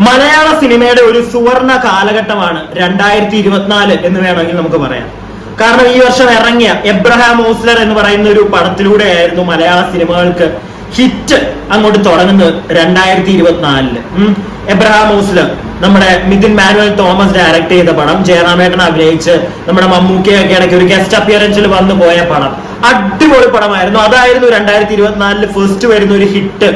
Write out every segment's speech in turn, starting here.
മലയാള സിനിമയുടെ ഒരു സുവർണ കാലഘട്ടമാണ് 2024 എന്ന് വേണമെങ്കിൽ നമുക്ക് പറയാം. കാരണം ഈ വർഷം ഇറങ്ങിയ എബ്രഹാം ഓസ്ലർ എന്ന് പറയുന്ന ഒരു പടത്തിലൂടെയായിരുന്നു മലയാള സിനിമകൾക്ക് ഹിറ്റ് അങ്ങോട്ട് തുടങ്ങുന്നത് 2024. എബ്രഹാം ഓസ്ലർ നമ്മുടെ മിഥുൻ മാനുവൽ തോമസ് ഡയറക്ട് ചെയ്ത പടം, ജയറാമേട്ടൻ അഭിനയിച്ച് നമ്മുടെ മമ്മൂക്കയൊക്കെ ഇടയ്ക്ക് ഒരു ഗസ്റ്റ് അപ്പിയറൻസിൽ വന്നു പോയ പടം. അടിപൊളി പടമായിരുന്നു. അതായിരുന്നു 2024 ഫസ്റ്റ് വരുന്ന ഒരു ഹിറ്റ്.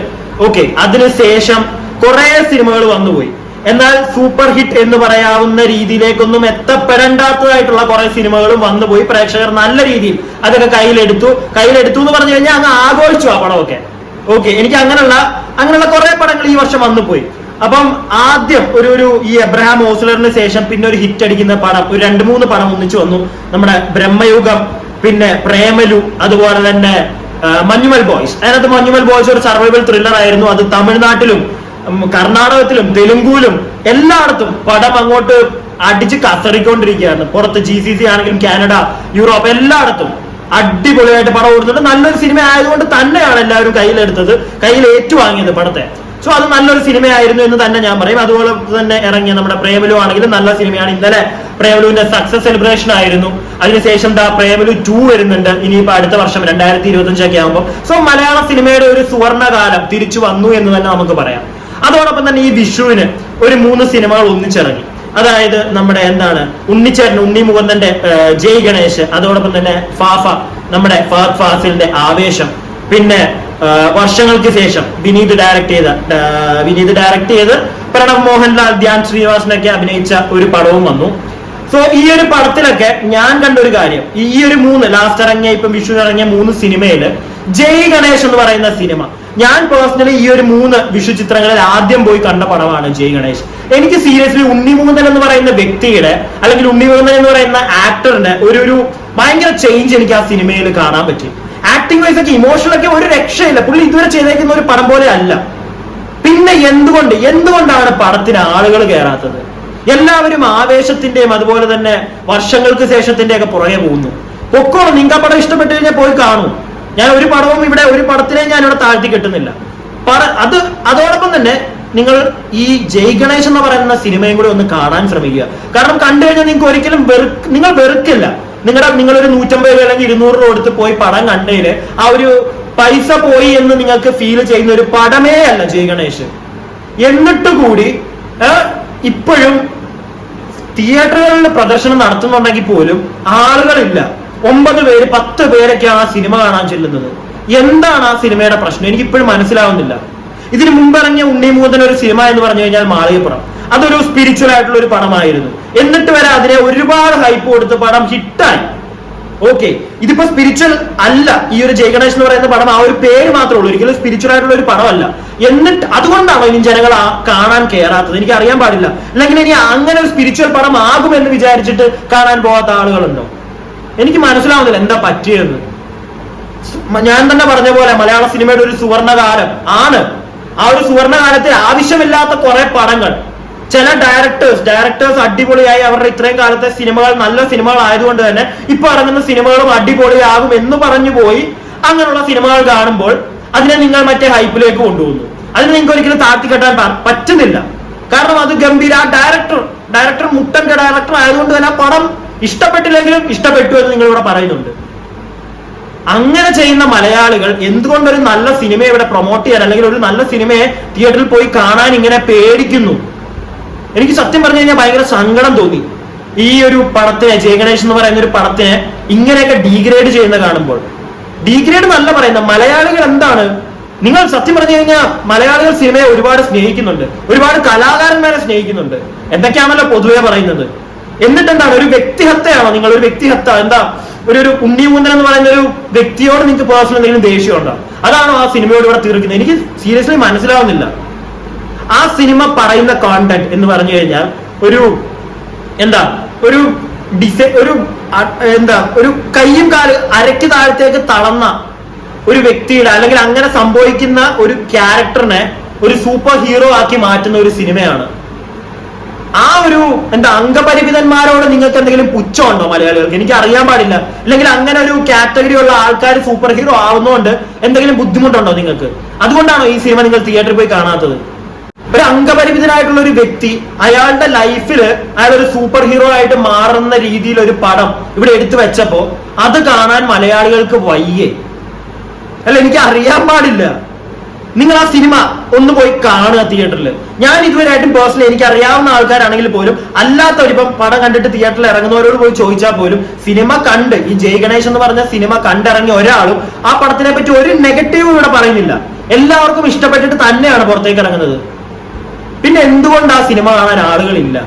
ഓക്കെ, അതിനുശേഷം കുറെ സിനിമകൾ വന്നുപോയി. എന്നാൽ സൂപ്പർ ഹിറ്റ് എന്ന് പറയാവുന്ന രീതിയിലേക്കൊന്നും എത്തപ്പെടേണ്ടാത്തതായിട്ടുള്ള കുറെ സിനിമകളും വന്നുപോയി. പ്രേക്ഷകർ നല്ല രീതിയിൽ അതൊക്കെ കയ്യിലെടുത്തു എന്ന് പറഞ്ഞു കഴിഞ്ഞാൽ അങ്ങ് ആഘോഷിച്ചു ആ പടമൊക്കെ. ഓക്കെ, എനിക്ക് അങ്ങനെയുള്ള കുറെ പടങ്ങൾ ഈ വർഷം വന്നുപോയി. അപ്പം ആദ്യം ഈ എബ്രഹാം ഓസ്ലറിന് ശേഷം പിന്നെ ഒരു ഹിറ്റ് അടിക്കുന്ന പടം, ഒരു 2-3 പടം ഒന്നിച്ചു വന്നു. നമ്മുടെ ബ്രഹ്മയുഗം, പിന്നെ പ്രേമലു, അതുപോലെ തന്നെ മഞ്ഞുമൽ ബോയ്സ്. അതിനകത്ത് മഞ്ഞുമൽ ബോയ്സ് ഒരു സർവൈവൽ ത്രില്ലർ ആയിരുന്നു. അത് തമിഴ്നാട്ടിലും കർണാടകത്തിലും തെലുങ്കുവിലും എല്ലായിടത്തും പടം അങ്ങോട്ട് അടിച്ച് കസറിക്കൊണ്ടിരിക്കുകയാണ്. പുറത്ത് GCC ആണെങ്കിലും കാനഡ, യൂറോപ്പ് എല്ലായിടത്തും അടിപൊളിയായിട്ട് പടം ഓടുന്നുണ്ട്. നല്ലൊരു സിനിമ ആയതുകൊണ്ട് തന്നെയാണ് എല്ലാവരും കയ്യിൽ ഏറ്റുവാങ്ങിയത് പടത്തെ. സോ അത് നല്ലൊരു സിനിമയായിരുന്നു എന്ന് തന്നെ ഞാൻ പറയും. അതുപോലെ തന്നെ ഇറങ്ങിയ നമ്മുടെ പ്രേമലു ആണെങ്കിലും നല്ല സിനിമയാണ്. ഇന്നലെ പ്രേമലുവിന്റെ സക്സസ് സെലിബ്രേഷൻ ആയിരുന്നു. അതിനുശേഷം പ്രേമലു 2 വരുന്നുണ്ട് ഇനിയിപ്പോ അടുത്ത വർഷം 2025 ആകുമ്പോൾ. സോ മലയാള സിനിമയുടെ ഒരു സുവർണകാലം തിരിച്ചു വന്നു എന്ന് തന്നെ നമുക്ക് പറയാം. അതോടൊപ്പം തന്നെ ഈ വിഷുവിന് ഒരു 3 സിനിമകൾ ഒന്നിച്ചിറങ്ങി. അതായത് നമ്മുടെ ഉണ്ണിച്ചേട്ടൻ, ഉണ്ണി മുകുന്ദന്റെ ജയ് ഗണേശ്, അതോടൊപ്പം തന്നെ ഫാഫ, നമ്മുടെ ഫഹദ് ഫാസിലിന്റെ ആവേശം, പിന്നെ വർഷങ്ങൾക്ക് ശേഷം വിനീത് ഡയറക്ട് ചെയ്ത് പ്രണവ് മോഹൻലാൽ, ധ്യാൻ ശ്രീനിവാസനൊക്കെ അഭിനയിച്ച ഒരു പടവും വന്നു. സോ ഈ ഒരു പടത്തിലൊക്കെ ഞാൻ കണ്ടൊരു കാര്യം, ഈ ഒരു 3 ലാസ്റ്റ് ഇറങ്ങിയ, ഇപ്പം വിഷു ഇറങ്ങിയ 3 സിനിമയില് ജയ് ഗണേശ് എന്ന് പറയുന്ന സിനിമ, ഞാൻ പേഴ്സണലി ഈ ഒരു 3 വിഷു ചിത്രങ്ങളിൽ ആദ്യം പോയി കണ്ട പടമാണ് ജയ് ഗണേശ്. എനിക്ക് സീരിയസ്ലി ഉണ്ണി മുകുന്ദൻ എന്ന് പറയുന്ന വ്യക്തിയുടെ, അല്ലെങ്കിൽ ഉണ്ണി മുകുന്ദൻ എന്ന് പറയുന്ന ആക്ടറിന്റെ ഒരു ഭയങ്കര ചേഞ്ച് എനിക്ക് ആ സിനിമയിൽ കാണാൻ പറ്റി. ആക്ടിംഗ് വൈസ് ഒക്കെ, ഇമോഷണൽ ഒക്കെ ഒരു രക്ഷയില്ല. പുള്ളി ഇതുവരെ ചെയ്തേക്കുന്ന ഒരു പടം പോലെ അല്ല. പിന്നെ എന്തുകൊണ്ടാണ് പടത്തിന് ആളുകൾ കയറാത്തത്? എല്ലാവരും ആവേശത്തിന്റെയും അതുപോലെ തന്നെ വർഷങ്ങൾക്ക് ശേഷത്തിന്റെ ഒക്കെ പുറകെ പോകുന്നു. പൊക്കോളം, നിങ്ങൾക്ക് ആ പടം ഇഷ്ടപ്പെട്ടു കഴിഞ്ഞാൽ പോയി കാണൂ. ഞാൻ ഒരു പടത്തിനെ ഞാൻ ഇവിടെ താഴ്ത്തി കെട്ടുന്നില്ല. അതോടൊപ്പം തന്നെ നിങ്ങൾ ഈ ജയ് ഗണേശ് എന്ന് പറയുന്ന സിനിമയും കൂടി ഒന്ന് കാണാൻ ശ്രമിക്കുക. കാരണം കണ്ടു കഴിഞ്ഞാൽ നിങ്ങൾക്ക് ഒരിക്കലും നിങ്ങൾ വെറുക്കില്ല. നിങ്ങളൊരു 150 രൂപ അല്ലെങ്കിൽ 200 രൂപ കൊടുത്ത് പോയി പടം കണ്ടതില് ആ ഒരു പൈസ പോയി എന്ന് നിങ്ങൾക്ക് ഫീൽ ചെയ്യുന്ന ഒരു പടമേ അല്ല ജയ് ഗണേശ്. എന്നിട്ട് കൂടി ഇപ്പോഴും തിയേറ്ററുകളിൽ പ്രദർശനം നടത്തുന്നുണ്ടെങ്കിൽ പോലും ആളുകളില്ല. 9 പേര് 10 പേരൊക്കെയാണ് ആ സിനിമ കാണാൻ ചെല്ലുന്നത്. എന്താണ് ആ സിനിമയുടെ പ്രശ്നം? എനിക്ക് ഇപ്പോഴും മനസ്സിലാവുന്നില്ല. ഇതിനു മുമ്പ് ഇറങ്ങിയ ഉണ്ണി മുകുന്ദൻ ഒരു സിനിമ എന്ന് പറഞ്ഞു കഴിഞ്ഞാൽ മാളികപ്പുറം, അതൊരു സ്പിരിച്വൽ ആയിട്ടുള്ള ഒരു പടമായിരുന്നു. എന്നിട്ട് വരെ അതിനെ ഒരുപാട് ഹൈപ്പ് കൊടുത്ത് പടം ഹിറ്റായി. ഓക്കെ, ഇതിപ്പോ സ്പിരിച്വൽ അല്ല. ഈ ഒരു ജയ് ഗണേശ് എന്ന് പറയുന്ന പടം ആ ഒരു പേര് മാത്രമേ ഉള്ളൂ, ഒരിക്കലും സ്പിരിച്വൽ ആയിട്ടുള്ള ഒരു പടമല്ല. എന്നിട്ട് അതുകൊണ്ടാണോ ഇനി ജനങ്ങൾ കാണാൻ കയറാത്തത്? എനിക്ക് അറിയാൻ പാടില്ല. അല്ലെങ്കിൽ ഇനി അങ്ങനെ ഒരു സ്പിരിച്വൽ പടം ആകുമെന്ന് വിചാരിച്ചിട്ട് കാണാൻ പോകാത്ത ആളുകളുണ്ടോ? എനിക്ക് മനസ്സിലാവുന്നില്ല എന്താ പറ്റിയെന്ന്. ഞാൻ തന്നെ പറഞ്ഞ പോലെ മലയാള സിനിമയുടെ ഒരു സുവർണകാലം ആണ്. ആ ഒരു സുവർണകാലത്തിൽ ആവശ്യമില്ലാത്ത കുറെ പടങ്ങൾ, ചില ഡയറക്ടേഴ്സ് അടിപൊളിയായി അവരുടെ ഇത്രയും കാലത്തെ സിനിമകൾ നല്ല സിനിമകൾ ആയതുകൊണ്ട് തന്നെ ഇപ്പൊ ഇറങ്ങുന്ന സിനിമകളും അടിപൊളിയാകും എന്ന് പറഞ്ഞു പോയി അങ്ങനെയുള്ള സിനിമകൾ കാണുമ്പോൾ അതിനെ നിങ്ങൾ മറ്റേ ഹൈപ്പിലേക്ക് കൊണ്ടുപോകുന്നു. അതിന് നിങ്ങൾക്ക് ഒരിക്കലും താഴ്ത്തിക്കെട്ടാൻ പറ്റുന്നില്ല. കാരണം അത് ഗംഭീര, ആ ഡയറക്ടർ മുട്ടന്റെ ഡയറക്ടർ ആയതുകൊണ്ട് തന്നെ ആ പടം ഇഷ്ടപ്പെട്ടില്ലെങ്കിലും ഇഷ്ടപ്പെട്ടു എന്ന് നിങ്ങൾ ഇവിടെ പറയുന്നുണ്ട്. അങ്ങനെ ചെയ്യുന്ന മലയാളികൾ എന്തുകൊണ്ടൊരു നല്ല സിനിമയെ ഇവിടെ പ്രൊമോട്ട് ചെയ്യാൻ, അല്ലെങ്കിൽ ഒരു നല്ല സിനിമയെ തിയേറ്ററിൽ പോയി കാണാൻ ഇങ്ങനെ പേടിക്കുന്നു? എനിക്ക് സത്യം പറഞ്ഞു കഴിഞ്ഞാൽ ഭയങ്കര സങ്കടം തോന്നി ഈ ഒരു പടത്തിനെ, ജയ് ഗണേശ് എന്ന് പറയുന്ന ഒരു പടത്തിനെ ഇങ്ങനെയൊക്കെ ഡീഗ്രേഡ് ചെയ്യുന്ന കാണുമ്പോൾ. ഡീഗ്രേഡ് നല്ല പറയുന്ന മലയാളികൾ എന്താണ്? നിങ്ങൾ സത്യം പറഞ്ഞു കഴിഞ്ഞാൽ മലയാളികൾ സിനിമയെ ഒരുപാട് സ്നേഹിക്കുന്നുണ്ട്, ഒരുപാട് കലാകാരന്മാരെ സ്നേഹിക്കുന്നുണ്ട്, എന്തൊക്കെയാണല്ലോ പൊതുവെ പറയുന്നത്. എന്നിട്ട് എന്താണ്, ഒരു വ്യക്തിഹത്യയാണോ? നിങ്ങൾ ഒരു വ്യക്തിഹത്യ, എന്താ ഒരു ഉണ്ണി മുകുന്ദൻ എന്ന് പറയുന്ന ഒരു വ്യക്തിയോട് നിങ്ങൾക്ക് പേഴ്സണൽ എന്തെങ്കിലും ദേഷ്യമുണ്ടോ? അതാണോ ആ സിനിമയോട് ഇവിടെ തീർക്കുന്നത്? എനിക്ക് സീരിയസ്ലി മനസ്സിലാവുന്നില്ല. ആ സിനിമ പറയുന്ന കോണ്ടന്റ് എന്ന് പറഞ്ഞു കഴിഞ്ഞാൽ ഒരു കയ്യും കാല് അരയ്ക്ക് താഴത്തേക്ക് തളർന്ന ഒരു വ്യക്തിയുടെ, അല്ലെങ്കിൽ അങ്ങനെ സംഭവിക്കുന്ന ഒരു ക്യാരക്ടറിനെ ഒരു സൂപ്പർ ഹീറോ ആക്കി മാറ്റുന്ന ഒരു സിനിമയാണ്. ആ ഒരു അംഗപരിമിതന്മാരോട് നിങ്ങൾക്ക് എന്തെങ്കിലും പുച്ഛമുണ്ടോ മലയാളികൾക്ക്? എനിക്ക് അറിയാൻ പാടില്ല. അല്ലെങ്കിൽ അങ്ങനെ ഒരു കാറ്റഗറി ഉള്ള ആൾക്കാർ സൂപ്പർ ഹീറോ ആവുന്നതുകൊണ്ട് എന്തെങ്കിലും ബുദ്ധിമുട്ടുണ്ടോ നിങ്ങൾക്ക്? അതുകൊണ്ടാണോ ഈ സിനിമ നിങ്ങൾ തിയേറ്ററിൽ പോയി കാണാത്തത്? ഒരു അംഗപരിമിതനായിട്ടുള്ള ഒരു വ്യക്തി അയാളുടെ ലൈഫിൽ അയാൾ ഒരു സൂപ്പർ ഹീറോ ആയിട്ട് മാറുന്ന രീതിയിൽ ഒരു പടം ഇവിടെ എടുത്തു വെച്ചപ്പോ അത് കാണാൻ മലയാളികൾക്ക് വയ്യേ? അല്ല, എനിക്ക് അറിയാൻ പാടില്ല. നിങ്ങൾ ആ സിനിമ ഒന്ന് പോയി കാണുക തിയേറ്ററിൽ. ഞാൻ ഇതുവരെയായിട്ടും പേഴ്സണലി എനിക്ക് അറിയാവുന്ന ആൾക്കാരാണെങ്കിൽ പോലും അല്ലാത്തവരിപ്പം പടം കണ്ടിട്ട് തിയേറ്ററിൽ ഇറങ്ങുന്നവരോട് പോയി ചോദിച്ചാൽ പോലും സിനിമ കണ്ട് ഈ ജയ് ഗണേഷ് എന്ന് പറഞ്ഞ സിനിമ കണ്ടിറങ്ങിയ ഒരാളും ആ പടത്തിനെ പറ്റി ഒരു നെഗറ്റീവും ഇവിടെ പറയുന്നില്ല. എല്ലാവർക്കും ഇഷ്ടപ്പെട്ടിട്ട് തന്നെയാണ് പുറത്തേക്ക് ഇറങ്ങുന്നത്. പിന്നെ എന്തുകൊണ്ട് ആ സിനിമ കാണാൻ ആളുകളില്ല?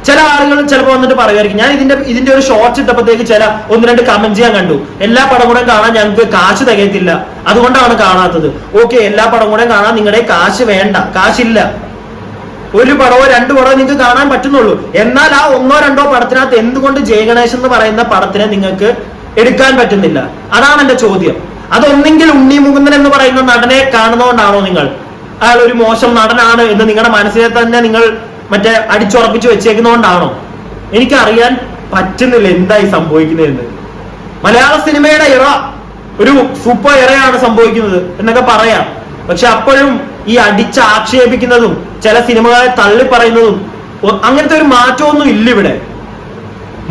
ചില ആളുകൾ ചിലപ്പോൾ വന്നിട്ട് പറയുമായിരിക്കും, ഞാൻ ഇതിന്റെ ഒരു ഷോർട്സ് ഇട്ടപ്പോഴത്തേക്ക് ചില 1-2 കമന്റ്സ് ഞാൻ കണ്ടു, എല്ലാ പടം കൂടെ കാണാൻ ഞങ്ങൾക്ക് കാശ് തികയത്തില്ല, അതുകൊണ്ടാണ് കാണാത്തത്. ഓക്കെ, എല്ലാ പടം കൂടെ കാണാൻ നിങ്ങളുടെ കാശ് വേണ്ട, കാശില്ല. ഒരു പടമോ 2 പടമോ നിങ്ങൾക്ക് കാണാൻ പറ്റുന്നുള്ളൂ. എന്നാൽ ആ 1-2 പടത്തിനകത്ത് എന്തുകൊണ്ട് ജയ ഗണേഷ് എന്ന് പറയുന്ന പടത്തിനെ നിങ്ങൾക്ക് എടുക്കാൻ പറ്റുന്നില്ല? അതാണ് എന്റെ ചോദ്യം. അതൊന്നെങ്കിൽ ഉണ്ണി മുകുന്ദൻ എന്ന് പറയുന്ന നടനെ കാണുന്നതുകൊണ്ടാണോ നിങ്ങൾ അയാൾ ഒരു മോശം നടനാണ് എന്ന് നിങ്ങളുടെ മനസ്സിനെ തന്നെ നിങ്ങൾ മറ്റേ അടിച്ചുറപ്പിച്ച് വെച്ചേക്കുന്നതുകൊണ്ടാണോ? എനിക്കറിയാൻ പറ്റുന്നില്ല എന്തായി സംഭവിക്കുന്നതെന്ന്. മലയാള സിനിമയുടെ ഇറ ഒരു സൂപ്പർ ഇറയാണ് സംഭവിക്കുന്നത് എന്നൊക്കെ പറയാം. പക്ഷെ അപ്പോഴും ഈ അടിച്ചാക്ഷേപിക്കുന്നതും ചില സിനിമകളെ തള്ളി പറയുന്നതും അങ്ങനത്തെ ഒരു മാറ്റമൊന്നും ഇല്ല ഇവിടെ.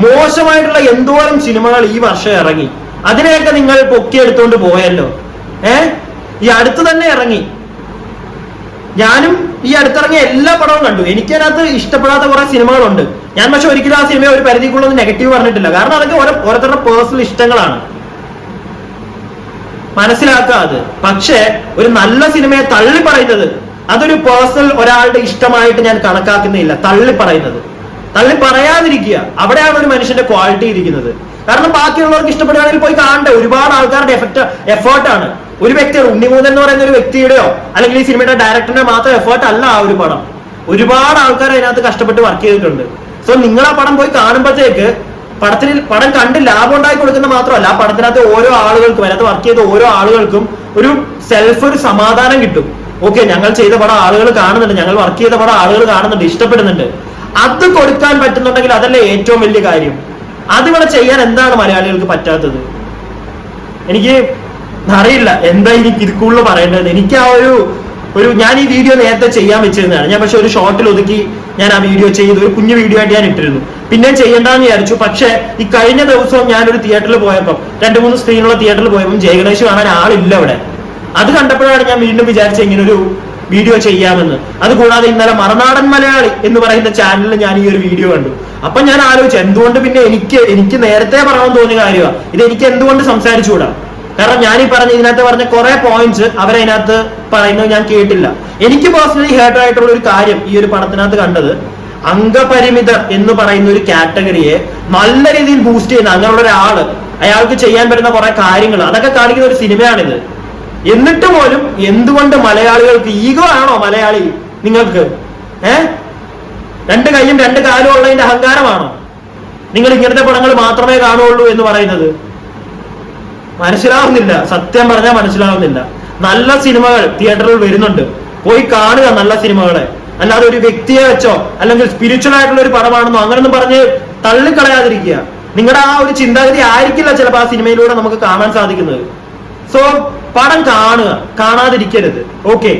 മോശമായിട്ടുള്ള എന്തോരം സിനിമകൾ ഈ വർഷം ഇറങ്ങി, അതിനെയൊക്കെ നിങ്ങൾ പൊക്കിയെടുത്തോണ്ട് പോയല്ലോ. ഈ അടുത്ത് തന്നെ ഇറങ്ങി. ഞാനും ഈ അടുത്തിറങ്ങിയ എല്ലാ പടവും കണ്ടു. എനിക്കതിനകത്ത് ഇഷ്ടപ്പെടാത്ത കുറെ സിനിമകളുണ്ട്. ഞാൻ പക്ഷെ ഒരിക്കലും ആ സിനിമയെ ഒരു പരിധിക്കുള്ളൊന്നും നെഗറ്റീവ് പറഞ്ഞിട്ടില്ല. കാരണം അതൊക്കെ ഓരോരുത്തരുടെ പേഴ്സണൽ ഇഷ്ടങ്ങളാണ്, മനസ്സിലാക്കുക അത്. പക്ഷെ ഒരു നല്ല സിനിമയെ തള്ളി പറയുന്നത് അതൊരു പേഴ്സണൽ ഒരാളുടെ ഇഷ്ടമായിട്ട് ഞാൻ കണക്കാക്കുന്നില്ല. തള്ളി പറയാതിരിക്കുക, അവിടെയാണ് ഒരു മനുഷ്യന്റെ ക്വാളിറ്റി ഇരിക്കുന്നത്. കാരണം ബാക്കിയുള്ളവർക്ക് ഇഷ്ടപ്പെടുകയാണെങ്കിൽ പോയി കാണണ്ടേ. ഒരുപാട് ആൾക്കാരുടെ എഫേർട്ടാണ്. ഒരു വ്യക്തിയുടെ ഉണ്ണിമൂതൻ എന്ന് പറയുന്ന ഒരു വ്യക്തിയുടെയോ അല്ലെങ്കിൽ ഈ സിനിമയുടെ ഡയറക്ടറിന്റെ മാത്രം എഫേർട്ട് അല്ല ആ ഒരു പടം. ഒരുപാട് ആൾക്കാർ അതിനകത്ത് കഷ്ടപ്പെട്ട് വർക്ക് ചെയ്തിട്ടുണ്ട്. സോ നിങ്ങൾ ആ പടം പോയി കാണുമ്പോഴത്തേക്ക് പടം കണ്ട് ലാഭം ഉണ്ടാക്കി കൊടുക്കുന്ന മാത്രമല്ല, ആ പടത്തിനകത്ത് ഓരോ ആളുകൾക്കും അതിനകത്ത് വർക്ക് ചെയ്ത ഓരോ ആളുകൾക്കും ഒരു ഒരു സമാധാനം കിട്ടും. ഓക്കെ, ഞങ്ങൾ ചെയ്ത പടം ആളുകൾ കാണുന്നുണ്ട്, ഞങ്ങൾ വർക്ക് ചെയ്ത പടം ആളുകൾ കാണുന്നുണ്ട്, ഇഷ്ടപ്പെടുന്നുണ്ട്. അത് കൊടുക്കാൻ പറ്റുന്നുണ്ടെങ്കിൽ അതല്ലേ ഏറ്റവും വലിയ കാര്യം. അതിവിടെ ചെയ്യാൻ എന്താണ് മലയാളികൾക്ക് പറ്റാത്തത്? എനിക്ക് അറിയില്ല എന്താ എനിക്ക് ഇതിൽ പറയേണ്ടത്. എനിക്ക് ആ ഒരു ഞാൻ ഈ വീഡിയോ നേരത്തെ ചെയ്യാൻ വെച്ചിരുന്നതാണ്. ഞാൻ പക്ഷെ ഒരു ഷോർട്ടിൽ ഒതുക്കി ഞാൻ ആ വീഡിയോ ചെയ്തു, ഒരു കുഞ്ഞു വീഡിയോ ആയിട്ട് ഞാൻ ഇട്ടിരുന്നു. പിന്നെ ചെയ്യണ്ടെന്ന് വിചാരിച്ചു. പക്ഷെ ഈ കഴിഞ്ഞ ദിവസവും ഞാനൊരു തിയേറ്ററിൽ പോയപ്പോൾ 2-3 സ്ക്രീനുള്ള തിയേറ്ററിൽ പോയപ്പോൾ ജയ ഗണേഷ് കാണാൻ ആളില്ല അവിടെ. അത് കണ്ടപ്പോഴാണ് ഞാൻ വീണ്ടും വിചാരിച്ച ഇങ്ങനെ ഒരു വീഡിയോ ചെയ്യാമെന്ന്. അതുകൂടാതെ ഇന്നലെ മറുനാടൻ മലയാളി എന്ന് പറയുന്ന ചാനലിൽ ഞാൻ ഈ ഒരു വീഡിയോ കണ്ടു. അപ്പൊ ഞാൻ ആലോചിച്ചു, എന്തുകൊണ്ട് പിന്നെ എനിക്ക് നേരത്തെ പറയണമെന്ന് തോന്നിയ കാര്യമാണ് ഇത്, എനിക്ക് എന്തുകൊണ്ട് സംസാരിച്ചുകൂടാ? കാരണം ഞാൻ ഇതിനകത്ത് പറഞ്ഞ കുറെ പോയിന്റ്സ് അവരതിനകത്ത് പറയുന്നത് ഞാൻ കേട്ടില്ല. എനിക്ക് പേഴ്സണലി ഹേർട്ട് ആയിട്ടുള്ള ഒരു കാര്യം ഈ ഒരു പടത്തിനകത്ത് കണ്ടത്, അംഗപരിമിതർ എന്ന് പറയുന്ന ഒരു കാറ്റഗറിയെ നല്ല രീതിയിൽ ബൂസ്റ്റ് ചെയ്യുന്ന അങ്ങനെയുള്ള ഒരാള്, അയാൾക്ക് ചെയ്യാൻ പറ്റുന്ന കുറെ കാര്യങ്ങൾ അതൊക്കെ കാണിക്കുന്ന ഒരു സിനിമയാണിത്. എന്നിട്ട് പോലും എന്തുകൊണ്ട് മലയാളികൾക്ക് ഈഗോ ആണോ മലയാളി നിങ്ങൾക്ക്? 2 കൈയും 2 കാലും ഉള്ളതിന്റെ അഹങ്കാരമാണോ നിങ്ങൾ ഇങ്ങനത്തെ പടങ്ങൾ മാത്രമേ കാണുള്ളൂ എന്ന് പറയുന്നത്? മനസ്സിലാവുന്നില്ല, സത്യം പറഞ്ഞാൽ മനസ്സിലാവുന്നില്ല. നല്ല സിനിമകൾ തിയേറ്ററിൽ വരുന്നുണ്ട്, പോയി കാണുക നല്ല സിനിമകളെ. അല്ലാതെ ഒരു വ്യക്തിയെ വെച്ചോ അല്ലെങ്കിൽ സ്പിരിച്വൽ ആയിട്ടുള്ള ഒരു പടമാണെന്നോ അങ്ങനൊന്നും പറഞ്ഞ് തള്ളിക്കളയാതിരിക്കുക. നിങ്ങളുടെ ആ ഒരു ചിന്താഗതി ആയിരിക്കില്ല ചിലപ്പോൾ ആ സിനിമയിലൂടെ നമുക്ക് കാണാൻ സാധിക്കുന്നത്. സോ പടം കാണുക, കാണാതിരിക്കരുത്. ഓക്കെ.